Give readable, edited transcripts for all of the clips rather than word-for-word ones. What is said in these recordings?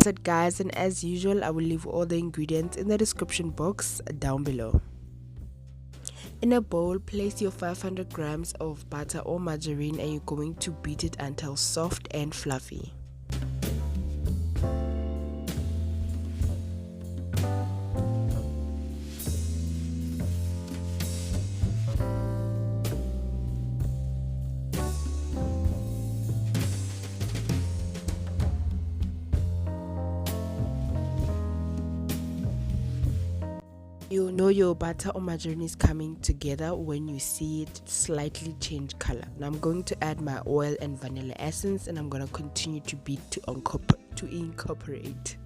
it, guys, and as usual I will leave all the ingredients in the description box down below. In a bowl, place your 500 grams of butter or margarine and you're going to beat it until soft and fluffy. You know your butter or margarine is coming together when you see it slightly change color. Now I'm going to add my oil and vanilla essence and I'm going to continue to beat to incorporate.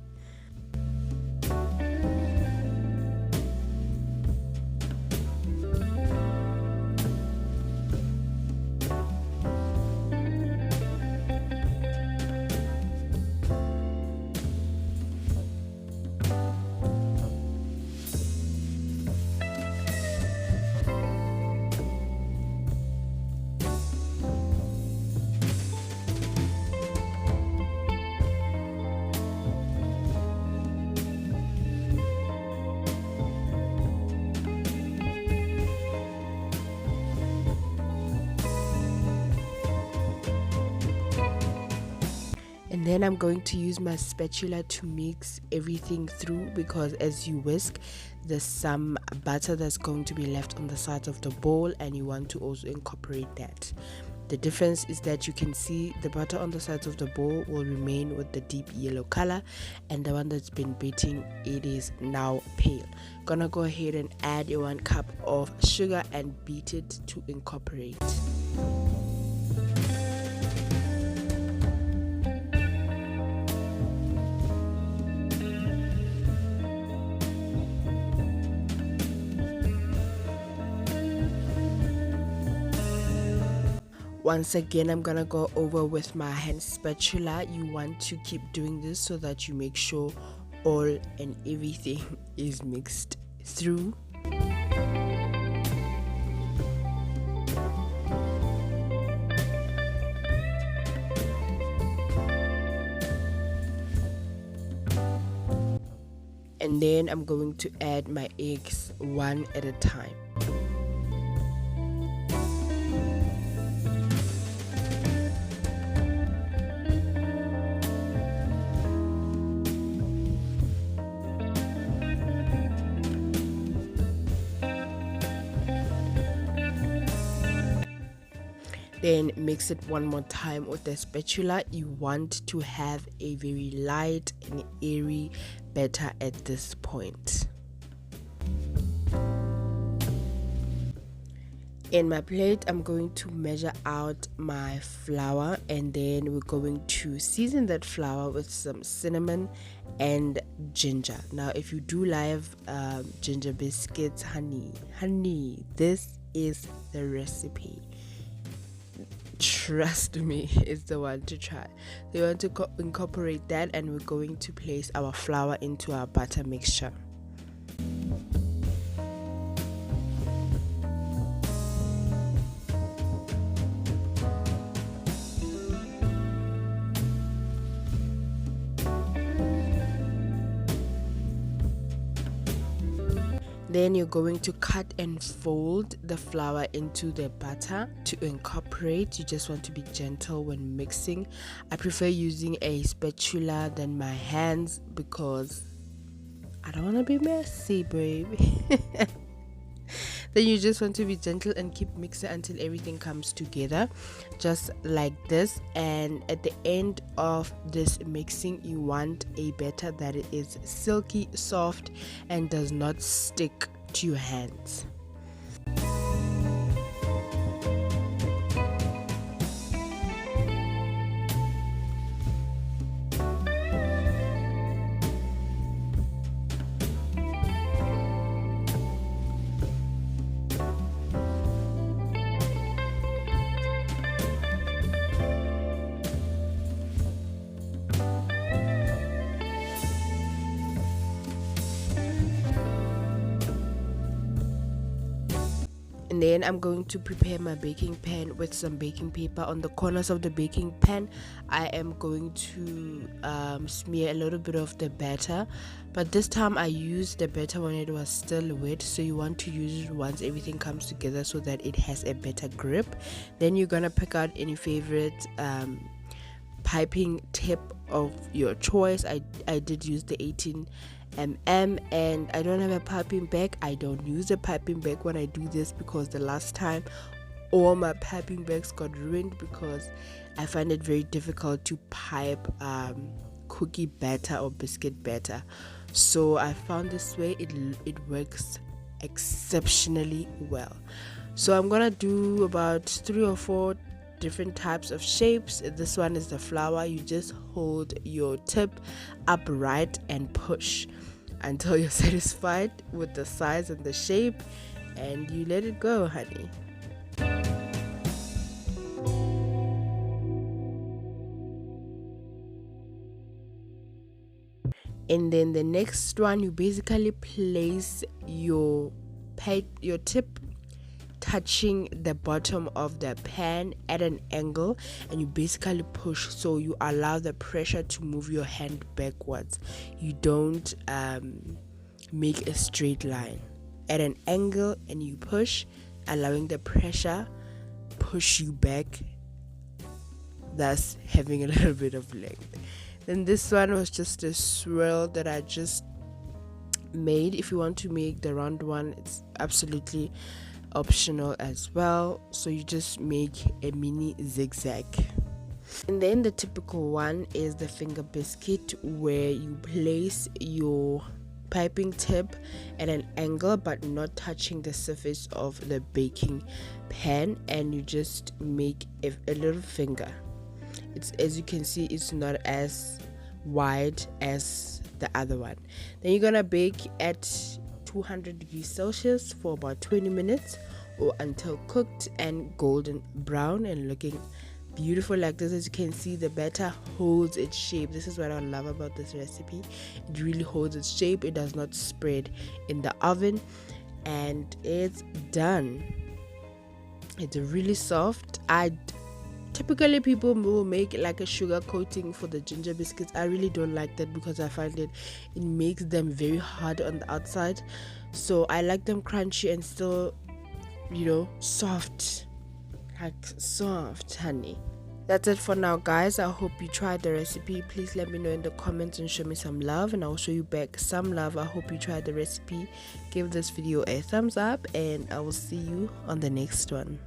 And then I'm going to use my spatula to mix everything through, because as you whisk, there's some butter that's going to be left on the sides of the bowl and you want to also incorporate that. The difference is that you can see the butter on the sides of the bowl will remain with the deep yellow color, and the one that's been beating, it is now pale. Gonna go ahead and add your 1 cup of sugar and beat it to incorporate. Once again, I'm gonna go over with my hand spatula. You want to keep doing this so that you make sure all and everything is mixed through. And then I'm going to add my eggs one at a time. Then mix it one more time with the spatula. You want to have a very light and airy batter at this point. In my plate, I'm going to measure out my flour, and then we're going to season that flour with some cinnamon and ginger. Now if you do love ginger biscuits, honey, this is the recipe. Trust me, it's the one to try. So you want to incorporate that, and we're going to place our flour into our butter mixture. Then you're going to cut and fold the flour into the butter to incorporate. You just want to be gentle when mixing. I prefer using a spatula than my hands because I don't want to be messy, baby. Then you just want to be gentle and keep mixing until everything comes together, just like this. And at the end of this mixing, you want a batter that is silky, soft, and does not stick to your hands. And then I'm going to prepare my baking pan with some baking paper. On the corners of the baking pan, I am going to smear a little bit of the batter, but this time I used the batter when it was still wet, so you want to use it once everything comes together so that it has a better grip. Then you're gonna pick out any favorite piping tip of your choice. I did use the 18 and I don't have a piping bag. I don't use a piping bag when I do this because the last time all my piping bags got ruined because I find it very difficult to pipe cookie batter or biscuit batter. So I found this way it works exceptionally well. So I'm gonna do about 3 or 4 different types of shapes. This one is the flower. You just hold your tip upright and push until you're satisfied with the size and the shape, and you let it go, honey. And then the next one, you basically place your tip touching the bottom of the pan at an angle, and you basically push, so you allow the pressure to move your hand backwards. You don't make a straight line at an angle, and you push, allowing the pressure push you back, thus having a little bit of length. Then this one was just a swirl that I just made. If you want to make the round one, it's absolutely optional as well, so you just make a mini zigzag. And then the typical one is the finger biscuit, where you place your piping tip at an angle but not touching the surface of the baking pan, and you just make a little finger. It's, as you can see, it's not as wide as the other one. Then you're gonna bake at 200 degrees Celsius for about 20 minutes or until cooked and golden brown and looking beautiful like this. As you can see, the batter holds its shape. This is what I love about this recipe. It really holds its shape. It does not spread in the oven, and it's done. It's really soft. Typically people will make like a sugar coating for the ginger biscuits. I really don't like that because I find it makes them very hard on the outside. So I like them crunchy and still, soft, like soft honey. That's it for now, guys. I hope you tried the recipe. Please let me know in the comments and show me some love, and I'll show you back some love. I hope you tried the recipe. Give this video a thumbs up, and I will see you on the next one.